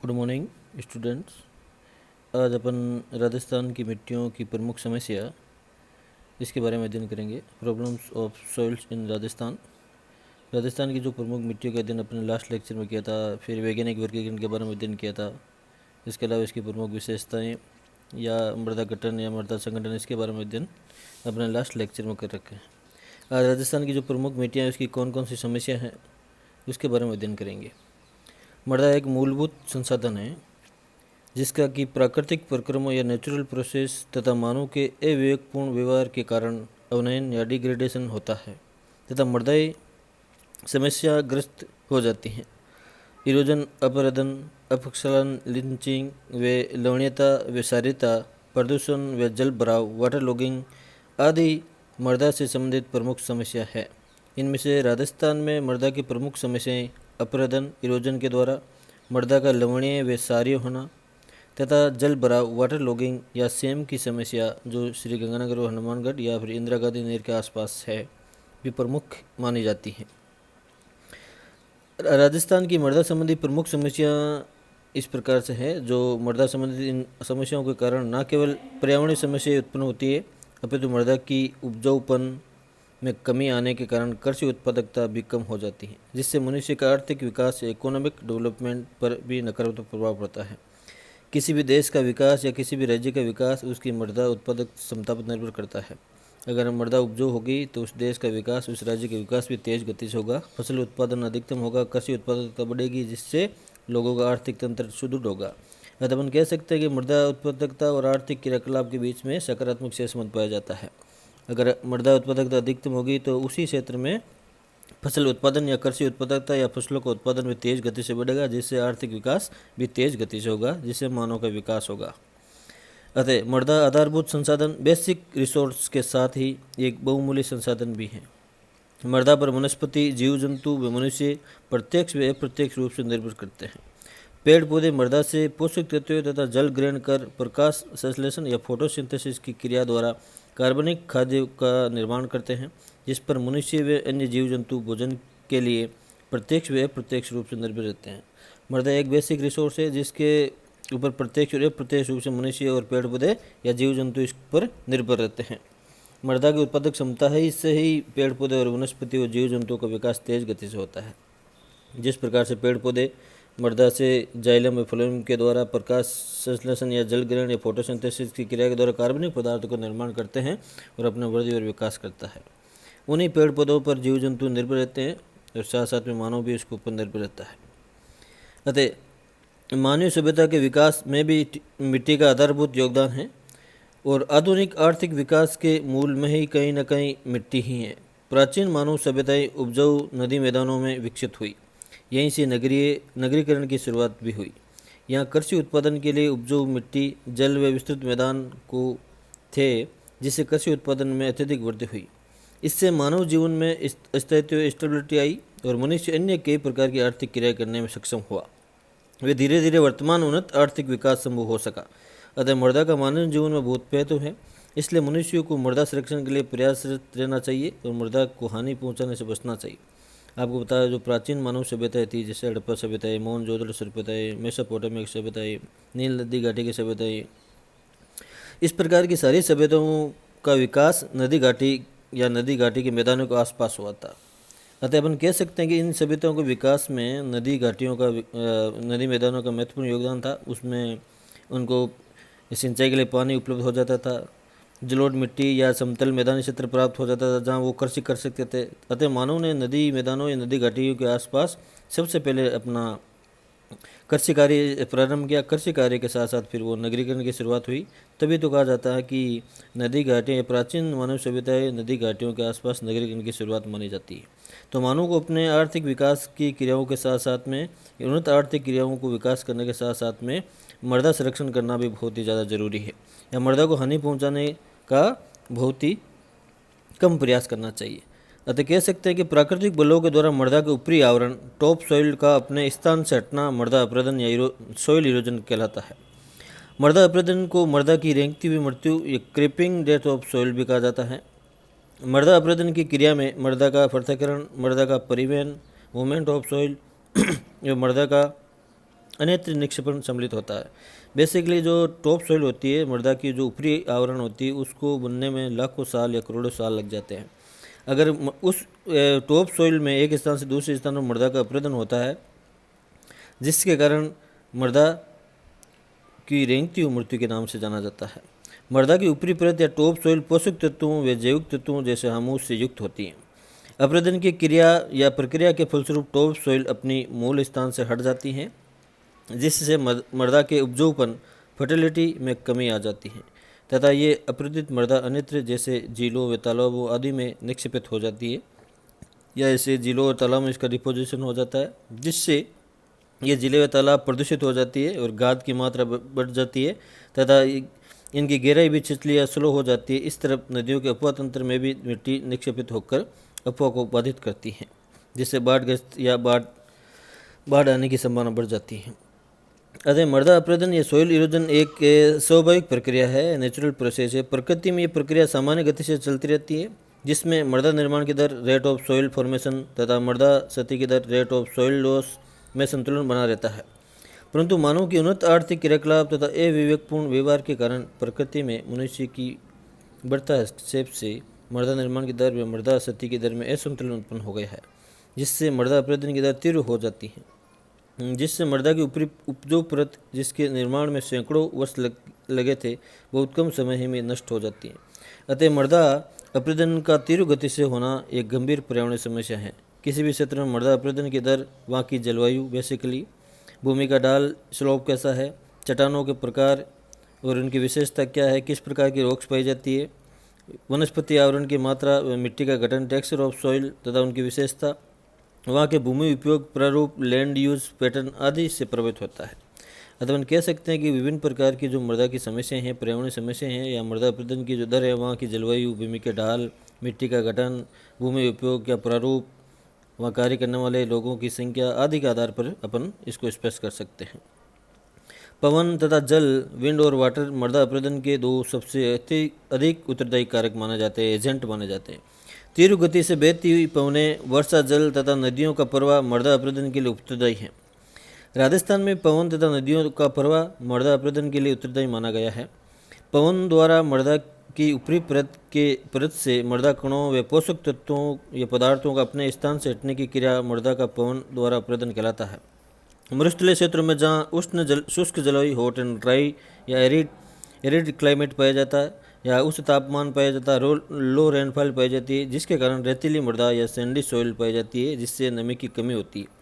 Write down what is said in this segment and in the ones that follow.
Good morning students. आज अपन राजस्थान की मिट्टियों की प्रमुख समस्या इसके बारे में अध्ययन करेंगे। प्रॉब्लम्स ऑफ सॉइल्स इन राजस्थान। राजस्थान की जो प्रमुख मिट्टियों का अध्ययन अपने लास्ट लेक्चर में किया था, फिर वैज्ञानिक वर्गीकरण के बारे में अध्ययन किया था। इसके अलावा इसकी प्रमुख विशेषताएँ या मृदा गठन या मृदा संगठन, इसके बारे में अध्ययन अपने लास्ट लेक्चर में कर रखे हैं। आज राजस्थान की जो प्रमुख मिट्टियाँ उसकी कौन कौन सी समस्या हैं उसके बारे में अध्ययन करेंगे। मृदा एक मूलभूत संसाधन है जिसका कि प्राकृतिक प्रक्रमों या नेचुरल प्रोसेस तथा मानव के अविवेकपूर्ण व्यवहार के कारण अवनयन या डिग्रेडेशन होता है तथा मृदाएं समस्याग्रस्त हो जाती हैं। इरोजन, अपरदन, अपक्षालन, लिंचिंग व लवणीयता व क्षारीयता, प्रदूषण व जल भराव, वाटर लॉगिंग आदि मृदा से संबंधित प्रमुख समस्या है। इनमें से राजस्थान में मृदा की प्रमुख समस्याएं अपरदन, इरोजन के द्वारा मृदा का लवणीय व क्षारीय होना तथा जल भराव, वाटर लॉगिंग या सेम की समस्या जो श्री गंगानगर और हनुमानगढ़ या फिर इंदिरा गांधी नहर के आसपास है, भी प्रमुख मानी जाती हैं। राजस्थान की मृदा संबंधी प्रमुख समस्या इस प्रकार से है। जो मृदा संबंधित इन समस्याओं के कारण न केवल पर्यावरणीय समस्याएं उत्पन्न होती है, अपितु मृदा की उपजाऊपन में कमी आने के कारण कृषि उत्पादकता भी कम हो जाती है, जिससे मनुष्य का आर्थिक विकास, इकोनॉमिक डेवलपमेंट पर भी नकारात्मक प्रभाव पड़ता है। किसी भी देश का विकास या किसी भी राज्य का विकास उसकी मृदा उत्पादक क्षमता पर निर्भर करता है। अगर मृदा उपजाऊ होगी तो उस देश का विकास, उस राज्य का विकास भी तेज गति से होगा, फसल उत्पादन अधिकतम होगा, कृषि उत्पादकता बढ़ेगी, जिससे लोगों का आर्थिक तंत्र सुदृढ़ होगा। अतः अपन कह सकते हैं कि मृदा उत्पादकता और आर्थिक क्रियाकलाप के बीच में सकारात्मक सहसंबंध पाया जाता है। अगर मृदा उत्पादकता अधिकतम होगी तो उसी क्षेत्र में फसल उत्पादन या कृषि उत्पादकता या फसलों का उत्पादन भी तेज गति से बढ़ेगा, जिससे आर्थिक विकास भी तेज गति से होगा, जिससे मानव का विकास होगा। अतः मृदा आधारभूत संसाधन, बेसिक रिसोर्स के साथ ही एक बहुमूल्य संसाधन भी है। मृदा पर वनस्पति, जीव जंतु व मनुष्य प्रत्यक्ष व अप्रत्यक्ष रूप से निर्भर करते हैं। पेड़ पौधे मृदा से पोषक तत्वों तथा जल ग्रहण कर प्रकाश संश्लेषण या फोटोसिंथेसिस की क्रिया द्वारा कार्बनिक खाद्य का निर्माण करते हैं, जिस पर मनुष्य व अन्य जीव जंतु भोजन के लिए प्रत्यक्ष व अप्रत्यक्ष रूप से निर्भर रहते हैं। मृदा एक बेसिक रिसोर्स है जिसके ऊपर प्रत्यक्ष और अप्रत्यक्ष रूप से मनुष्य और पेड़ पौधे या जीव जंतु इस पर निर्भर रहते हैं। मृदा की उत्पादक क्षमता है, इससे ही पेड़ पौधे और वनस्पति और जीव जंतुओं का विकास तेज गति से होता है। जिस प्रकार से पेड़ पौधे मृदा से जाइलम व फ्लोएम के द्वारा प्रकाश संश्लेषण या जल ग्रहण या फोटोसिंथेसिस की क्रिया के द्वारा कार्बनिक पदार्थों का निर्माण करते हैं और अपना वृद्धि और विकास करता है। उन्हीं पेड़ पौधों पर जीव जंतु निर्भर रहते हैं और साथ साथ में मानव भी उसके ऊपर निर्भर रहता है। अतः मानवीय सभ्यता के विकास में भी मिट्टी का आधारभूत योगदान है और आधुनिक आर्थिक विकास के मूल में ही कहीं न कहीं मिट्टी ही है। प्राचीन मानव सभ्यताएं उपजाऊ नदी मैदानों में विकसित हुई, यहीं से नगरीकरण की शुरुआत भी हुई। यहाँ कृषि उत्पादन के लिए उपजाऊ मिट्टी, जल व विस्तृत मैदान को थे, जिससे कृषि उत्पादन में अत्यधिक वृद्धि हुई। इससे मानव जीवन में स्थायित्व, स्टेबिलिटी आई और मनुष्य अन्य कई प्रकार की आर्थिक क्रिया करने में सक्षम हुआ। वे धीरे धीरे वर्तमान उन्नत आर्थिक विकास संभव हो सका। अतः मृदा का मानव जीवन में बहुत महत्व है, इसलिए मनुष्यों को मृदा संरक्षण के लिए प्रयासरत रहना चाहिए और मृदा को हानि पहुँचाने से बचना चाहिए। आपको बताया जो प्राचीन मानव सभ्यताएं थी, जैसे हड़प्पा सभ्यताएं, मोहनजोदड़ो सभ्यताएं, मेसोपोटामिक सभ्यताएं, नील नदी घाटी की सभ्यताएं, इस प्रकार की सारी सभ्यताओं का विकास नदी घाटी या नदी घाटी के मैदानों के आसपास हुआ था। अतः अपन कह सकते हैं कि इन सभ्यताओं के विकास में नदी घाटियों का नदी मैदानों का महत्वपूर्ण योगदान था। उसमें उनको सिंचाई के लिए पानी उपलब्ध हो जाता था, जलोढ़ मिट्टी या समतल मैदानी क्षेत्र प्राप्त हो जाता था जहाँ वो कृषि कर सकते थे। अतः मानव ने नदी मैदानों या नदी घाटियों के आसपास सबसे पहले अपना कृषि कार्य प्रारंभ किया। कृषि कार्य के साथ साथ फिर वो नगरीकरण की शुरुआत हुई। तभी तो कहा जाता है कि नदी घाटियाँ या प्राचीन मानव सभ्यताएं नदी घाटियों के आसपास नगरीकरण की शुरुआत मानी जाती है। तो मानव को अपने आर्थिक विकास की क्रियाओं के साथ साथ में उन्नत आर्थिक क्रियाओं को विकास करने के साथ साथ में मृदा संरक्षण करना भी बहुत ही ज़्यादा जरूरी है, या मृदा को हानि पहुँचाने का बहुत ही कम प्रयास करना चाहिए। अतः कह सकते हैं कि प्राकृतिक बलों के द्वारा मृदा के ऊपरी आवरण टॉप सॉइल का अपने स्थान से हटना मृदा अपरदन या सॉइल इरोजन कहलाता है। मृदा अपरदन को मृदा की रेंगती हुई मृत्यु या क्रीपिंग डेथ ऑफ सॉइल भी कहा जाता है। मृदा अपरदन की क्रिया में मृदा का पृथक्करण, मृदा का परिवहन, मूवमेंट ऑफ सॉइल, मृदा का अन्यत्र निक्षेपण सम्मिलित होता है। बेसिकली जो टॉप सॉइल होती है, मृदा की जो ऊपरी आवरण होती है, उसको बनने में लाखों साल या करोड़ों साल लग जाते हैं। अगर उस टॉप सॉइल में एक स्थान से दूसरे स्थान पर मृदा का अपरदन होता है, जिसके कारण मृदा की रेंगती हुई मृत्यु के नाम से जाना जाता है। मृदा की ऊपरी परत या टॉप सॉइल पोषक तत्वों व जैविक तत्वों जैसे हामूस से युक्त होती है। अपरदन की क्रिया या प्रक्रिया के फलस्वरूप टॉप सॉइल अपनी मूल स्थान से हट जाती हैं, जिससे मृदा के उपजाऊपन फर्टिलिटी में कमी आ जाती है तथा ये अपरदित मृदा अन्यत्र जैसे झीलों व तालाबों आदि में निक्षेपित हो जाती है, या ऐसे झीलों और तालाब में इसका डिपोजिशन हो जाता है, जिससे ये झीलें व तालाब प्रदूषित हो जाती है और गाद की मात्रा बढ़ जाती है तथा इनकी गहराई भी छिछली या स्लो हो जाती है। इस तरफ नदियों के अफवाह तंत्र में भी मिट्टी निक्षेपित होकर अफवाह को बाधित करती है, जिससे बाढ़ग्रस्त या बाढ़ आने की संभावना बढ़ जाती है। अतः मृदा अपरदन या सॉइल इरोजन एक स्वाभाविक प्रक्रिया है, नेचुरल प्रोसेस है। प्रकृति में ये प्रक्रिया सामान्य गति से चलती रहती है, जिसमें मृदा निर्माण की दर रेट ऑफ सॉइल फॉर्मेशन तथा मृदा क्षति की दर रेट ऑफ सॉइल लॉस में संतुलन बना रहता है। परंतु मानव की उन्नत आर्थिक क्रियाकलाप तथा अविवेकपूर्ण व्यवहार के कारण प्रकृति में मनुष्य की बढ़ता हस्तक्षेप से मृदा निर्माण की दर व मृदा क्षति की दर में असंतुलन उत्पन्न हो गया है, जिससे मृदा अपरदन की दर तीव्र हो जाती है, जिससे मृदा की ऊपरी उपजाऊ परत जिसके निर्माण में सैकड़ों वर्ष लगे थे, बहुत कम समय ही में नष्ट हो जाती है। अतः मृदा अपरदन का तीव्र गति से होना एक गंभीर पर्यावरणीय समस्या है। किसी भी क्षेत्र में मृदा अपरदन की दर, वहाँ की जलवायु, बेसिकली भूमि का ढाल स्लोप कैसा है, चट्टानों के प्रकार और उनकी विशेषता क्या है, किस प्रकार की रॉक्स पाई जाती है, वनस्पति आवरण की मात्रा, मिट्टी का गठन, टेक्सचर ऑफ सॉइल तथा उनकी विशेषता, वहाँ के भूमि उपयोग प्रारूप, लैंड यूज पैटर्न आदि से प्रभावित होता है। अतः हम कह सकते हैं कि विभिन्न प्रकार की जो मृदा की समस्याएं हैं, पर्यावरणीय समस्याएं हैं, या मृदा अपरदन की जो दर है, वहाँ की जलवायु, भूमि के ढाल, मिट्टी का गठन, भूमि उपयोग या प्रारूप, वहाँ कार्य करने वाले लोगों की संख्या आदि के आधार पर अपन इसको स्पष्ट कर सकते हैं। पवन तथा जल, विंड और वाटर मृदा अपरदन के दो सबसे अधिक उत्तरदायी कारक माने जाते हैं, एजेंट माने जाते हैं। तीव्र गति से बहती हुई पवनें, वर्षा जल तथा नदियों का प्रवाह मृदा अपरदन के लिए उत्तरदायी हैं। राजस्थान में पवन तथा नदियों का प्रवाह मृदा अपरदन के लिए उत्तरदायी माना गया है। पवन द्वारा मृदा की ऊपरी परत से मृदा कणों व पोषक तत्वों या पदार्थों का अपने स्थान से हटने की क्रिया मृदा का पवन द्वारा अपरदन कहलाता है। मरुस्थलीय क्षेत्रों में जहाँ शुष्क जलवायु, हॉट एंड ड्राई या एरिड क्लाइमेट पाया जाता है, या उच्च तापमान पाया जाता है, लो रेनफॉल पाई जाती है, जिसके कारण रेतीली मृदा या सैंडी सॉइल पाई जाती है, जिससे नमी की कमी होती है।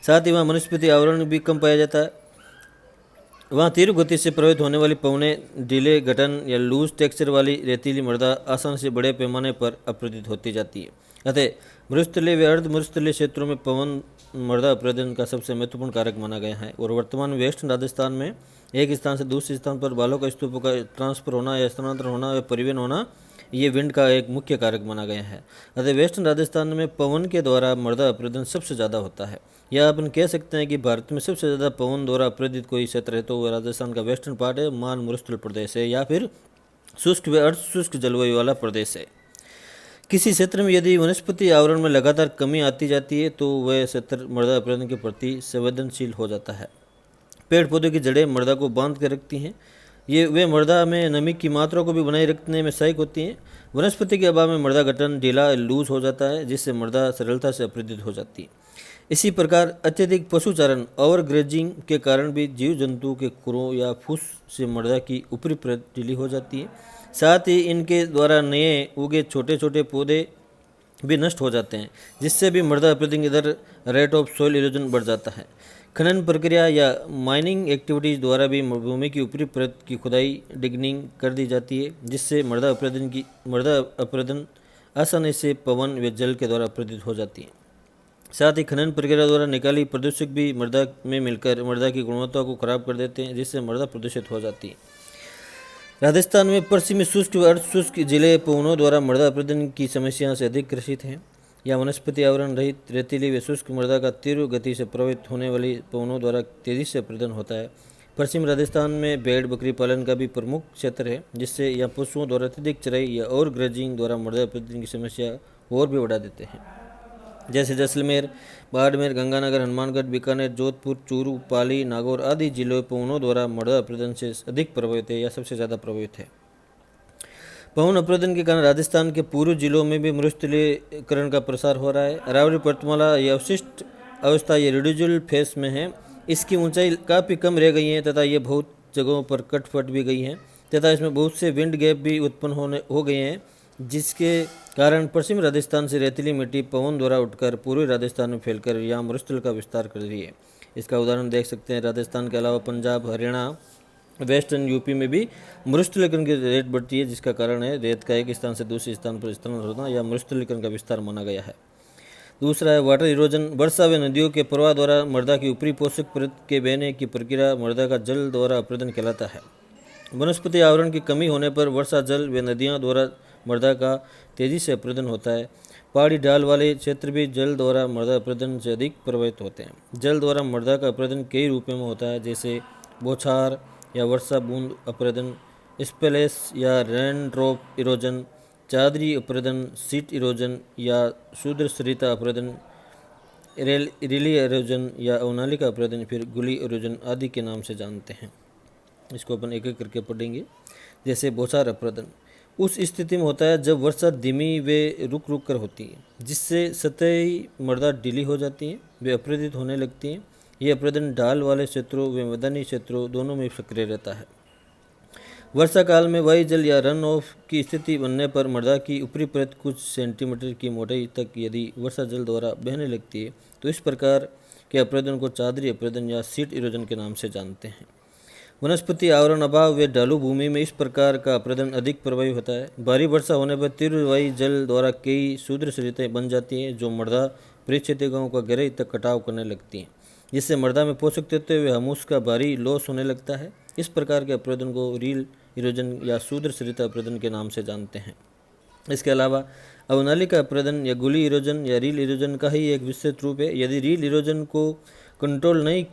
साथ ही वहाँ वनस्पति आवरण भी कम पाया जाता है। वहाँ तीव्र गति से प्रभावित होने वाली पवनें, ढीले गठन या लूज टेक्सचर वाली रेतीली मृदा आसानी से बड़े पैमाने पर अपरदित होती जाती है। अतः मरुस्थलीय व अर्ध मरुस्थलीय क्षेत्रों में पवन मृदा अपरदन का सबसे महत्वपूर्ण कारक माना गया है। और वर्तमान में वेस्टर्न राजस्थान में एक स्थान से दूसरे स्थान पर बालों का स्तूपों का ट्रांसफर होना या स्थानांतरण होना या परिवहन होना, ये विंड का एक मुख्य कारक माना गया है। अतः वेस्टर्न राजस्थान में पवन के द्वारा मृदा अपरदन सबसे ज़्यादा होता है। या अपन कह सकते हैं कि भारत में सबसे ज़्यादा पवन द्वारा अपरदित कोई क्षेत्र है तो वह राजस्थान का वेस्टर्न पार्ट है, मान मरुस्थल प्रदेश है, या फिर शुष्क व अर्ध शुष्क जलवायु वाला प्रदेश है। किसी क्षेत्र में यदि वनस्पति आवरण में लगातार कमी आती जाती है तो वह क्षेत्र मृदा अपरदन के प्रति संवेदनशील हो जाता है। पेड़ पौधों की जड़ें मृदा को बांध कर रखती हैं, वे मृदा में नमी की मात्रा को भी बनाए रखने में सहायक होती हैं। वनस्पति के अभाव में मृदा गठन ढीला लूज हो जाता है, जिससे मृदा सरलता से अपरदित हो जाती है। इसी प्रकार अत्यधिक पशुचारण, ओवरग्रेजिंग के कारण भी जीव जंतु के खुरों या फूस से मृदा की ऊपरी परत ढीली हो जाती है। साथ ही इनके द्वारा नए उगे छोटे छोटे पौधे भी नष्ट हो जाते हैं, जिससे भी मृदा अपरदन की दर, रेट ऑफ सॉइल इरोजन बढ़ जाता है। खनन प्रक्रिया या माइनिंग एक्टिविटीज़ द्वारा भी भूमि की ऊपरी परत की खुदाई, डिगनिंग कर दी जाती है, जिससे मृदा अपरदन आसानी से पवन व जल के द्वारा अपरदित हो जाती है। साथ ही खनन प्रक्रिया द्वारा निकाली प्रदूषक भी मृदा में मिलकर मृदा की गुणवत्ता को खराब कर देते हैं, जिससे मृदा प्रदूषित हो जाती है। राजस्थान में पश्चिमी शुष्क व अर्ध शुष्क जिले पवनों द्वारा मृदा अपरदन की समस्या से अधिक ग्रसित हैं। या वनस्पति आवरण रहित रेतीली व शुष्क मृदा का तीव्र गति से प्रभावित होने वाली पवनों द्वारा तेजी से अपरदन होता है। पश्चिम राजस्थान में भेड़ बकरी पालन का भी प्रमुख क्षेत्र है, जिससे यहाँ पशुओं द्वारा अत्यधिक चराई या और ग्रेजिंग द्वारा मृदा अपरदन की समस्या और भी बढ़ा देते हैं। जैसे जैसलमेर, बाड़मेर, गंगानगर, हनुमानगढ़, बीकानेर, जोधपुर, चूरू, पाली, नागौर आदि जिलों पवनों द्वारा मृदा अपरदन से अधिक प्रभावित है या सबसे ज़्यादा प्रभावित है। पवन अपरदन के कारण राजस्थान के पूर्व जिलों में भी मरुस्थलीकरण का प्रसार हो रहा है। अरावली पर्वतमाला ये अवशिष्ट अवस्था ये रिड्यूजल फेस में है। इसकी ऊंचाई काफ़ी कम रह गई है तथा ये बहुत जगहों पर कट फट भी गई है तथा इसमें बहुत से विंड गैप भी उत्पन्न हो गए हैं, जिसके कारण पश्चिम राजस्थान से रेतीली मिट्टी पवन द्वारा उठकर पूर्वी राजस्थान में फैलकर यहाँ मरुस्थल का विस्तार कर रही है। इसका उदाहरण देख सकते हैं, राजस्थान के अलावा पंजाब, हरियाणा, वेस्टर्न यूपी में भी मरुस्थलीकरण की रेट बढ़ती है, जिसका कारण है रेत का एक स्थान से दूसरे स्थान पर स्थानांतरण होना या मरुस्थलीकरण का विस्तार माना गया है। दूसरा है वाटर इरोजन। वर्षा व नदियों के प्रवाह द्वारा मृदा की ऊपरी पोषक परत के बहने की प्रक्रिया मृदा का जल द्वारा अपरदन कहलाता है। वनस्पति आवरण की कमी होने पर वर्षा जल व नदियों द्वारा मृदा का तेजी से अपरदन होता है। पहाड़ी ढाल वाले क्षेत्र भी जल द्वारा मृदा अपरदन से अधिक प्रभावित होते हैं। जल द्वारा मृदा का अपरदन कई रूपों में होता है, जैसे बौछार या वर्षा बूंद अपरदन, स्पेलेस या रेन ड्रॉप इरोजन, चादरी अपरदन, सीट इरोजन या शूद्र सरिता अपरदन, रिली इरोजन या अवनालिका अपरदन, फिर गुली इरोजन आदि के नाम से जानते हैं। इसको अपन एक एक करके पढ़ेंगे। जैसे बौछार अपरदन उस स्थिति में होता है जब वर्षा धीमी व रुक रुक कर होती है, जिससे सतही मृदा ढीली हो जाती है, वे अपरदित होने लगती हैं। यह अपरदन ढाल वाले क्षेत्रों व मैदानी क्षेत्रों दोनों में सक्रिय रहता है। वर्षा काल में वायु जल या रन ऑफ की स्थिति बनने पर मृदा की ऊपरी परत कुछ सेंटीमीटर की मोटाई तक यदि वर्षा जल द्वारा बहने लगती है तो इस प्रकार के अपरदन को चादरी अपरदन या सीट इरोजन के नाम से जानते हैं। वनस्पति आवरण अभाव व ढालू भूमि में इस प्रकार का अपरदन अधिक प्रभावी होता है। भारी वर्षा होने पर तीव्र वायु जल द्वारा कई शूद्र सरिताएं बन जाती हैं जो मृदा परिक्षेत्रिकाओं का गहराई तक कटाव करने लगती हैं, जिससे मृदा में पोषक तत्व व ह्यूमस का भारी लॉस होने लगता है। इस प्रकार के अपरदन को रील इरोजन या शूद्र सरिता अपरदन के नाम से जानते हैं। इसके अलावा अवनालिका अपरदन या गुली इरोजन या रील इरोजन का ही एक विस्तृत रूप है। यदि रील इरोजन को कंट्रोल नहीं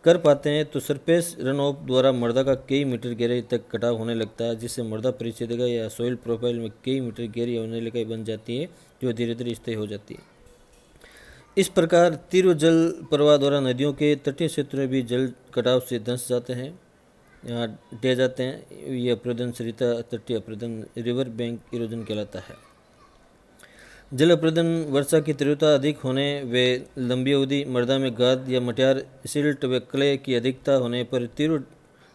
कर पाते हैं तो सरफेस रन ऑफ द्वारा मृदा का कई मीटर गहराई तक कटाव होने लगता है, जिससे मृदा परिच्छेदिका या सॉइल प्रोफाइल में कई मीटर गहरी अवनालिकाएं बन जाती है जो धीरे धीरे स्थायी हो जाती है। इस प्रकार तीव्र जल प्रवाह द्वारा नदियों के तटीय क्षेत्रों में भी जल कटाव से धंस जाते हैं, यहाँ ढह जाते हैं। यह अपरदन सरिता तटीय अपरदन रिवर बैंक इरोजन कहलाता है। जल अपरदन वर्षा की तीव्रता अधिक होने व लंबी अवधि मृदा में गाद या मटियार सिल्ट व क्ले की अधिकता होने पर तीव्र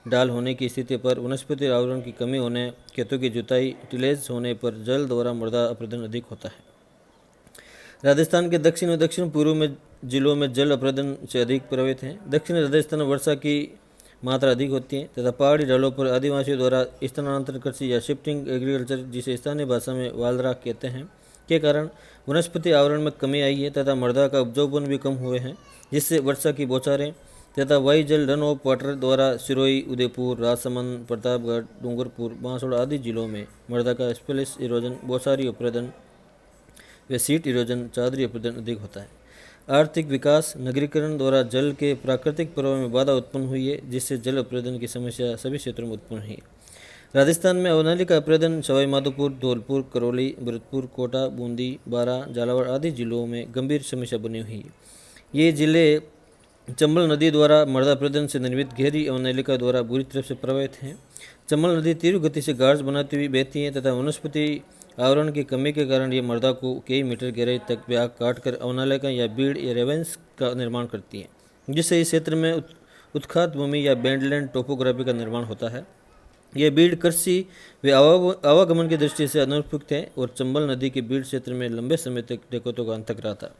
ढाल होने की स्थिति पर वनस्पति आवरण की कमी होने, खेतों की जुताई टिलेज होने पर जल द्वारा मृदा अपरदन अधिक होता है। राजस्थान के दक्षिण और दक्षिण पूर्व में जिलों में जल अपरदन से अधिक प्रभावित हैं। दक्षिण राजस्थान में वर्षा की मात्रा अधिक होती है तथा पहाड़ी ढालों पर आदिवासियों द्वारा स्थानांतरण कृषि या शिफ्टिंग एग्रीकल्चर, जिसे स्थानीय भाषा में वालराक कहते हैं, के कारण वनस्पति आवरण में कमी आई है तथा मृदा का उपजाऊपन भी कम हुए हैं, जिससे वर्षा की बौछारें तथा वायु जल रन ऑफ वाटर द्वारा सिरोही, उदयपुर, राजसमंद, प्रतापगढ़, डूंगरपुर, बांसवाड़ा आदि जिलों में मृदा का स्पेलिस इरोजन, बौछारी अपरदन व सीट इरोजन, चादरी अपरदन अधिक होता है। आर्थिक विकास, नगरीकरण द्वारा जल के प्राकृतिक प्रवाह में बाधा उत्पन्न हुई है, जिससे जल अपरदन की समस्या सभी क्षेत्रों में उत्पन्न हुई है। राजस्थान में अवनालिका अपरदन सवाई माधोपुर, धौलपुर, करौली, भरतपुर, कोटा, बूंदी, बारां, झालावाड़ आदि जिलों में गंभीर समस्या बनी हुई है। ये जिले चंबल नदी द्वारा मृदा अपरदन से निर्मित गहरी अवनालिका द्वारा बुरी तरह से प्रभावित हैं। चंबल नदी तीव्र गति से गार्ज बनाती हुई बहती है तथा वनस्पति आवरण की कमी के कारण ये मृदा को कई मीटर गहराई तक ब्याग काट कर अवनालिका या बीड़ या रेवेंस का निर्माण करती है, जिससे इस क्षेत्र में उत्खात भूमि या बैंडलैंड टोपोग्राफी का निर्माण होता है। यह बीड़ कृषि व आवागमन की दृष्टि से अनुपयुक्त है और चंबल नदी के बीड़ क्षेत्र में लंबे समय तक दिक्कतों का अंत रहा था।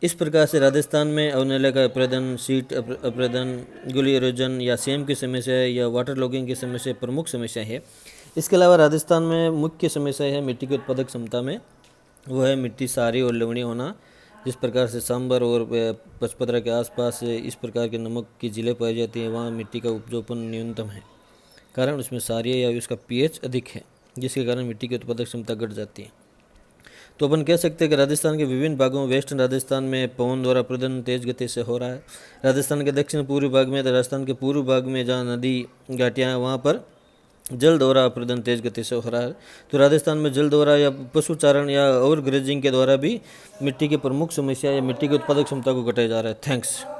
इस प्रकार से राजस्थान में अवनालिका अपरदन, सीट अपरदन, गुली इरोजन या सेम की समस्या या वाटर लॉगिंग की समस्या प्रमुख समस्या है। इसके अलावा राजस्थान में मुख्य समस्या है मिट्टी की उत्पादक क्षमता में, वो है मिट्टी सारी और लवणीय होना। जिस प्रकार से सांबर और पचपदरा के आसपास इस प्रकार के नमक की झीलें पाई जाती हैं, वहाँ मिट्टी का उपजाऊपन न्यूनतम है, कारण उसमें सारिया या उसका पीएच अधिक है, जिसके कारण मिट्टी की उत्पादक क्षमता घट जाती है। तो अपन कह सकते हैं कि राजस्थान के विभिन्न भागों में वेस्टर्न राजस्थान में पवन द्वारा अपरदन तेज गति से हो रहा है। राजस्थान के दक्षिण पूर्वी भाग में, राजस्थान के पूर्व भाग में जहाँ नदी घाटियाँ हैं वहाँ पर जल दोहरा अपरदन तेज गति से हो रहा है। तो राजस्थान में जल दोहरा या पशु चारण या ओवर ग्रेजिंग के द्वारा भी मिट्टी की प्रमुख समस्या या मिट्टी की उत्पादक क्षमता को घटाया जा रहा है। थैंक्स।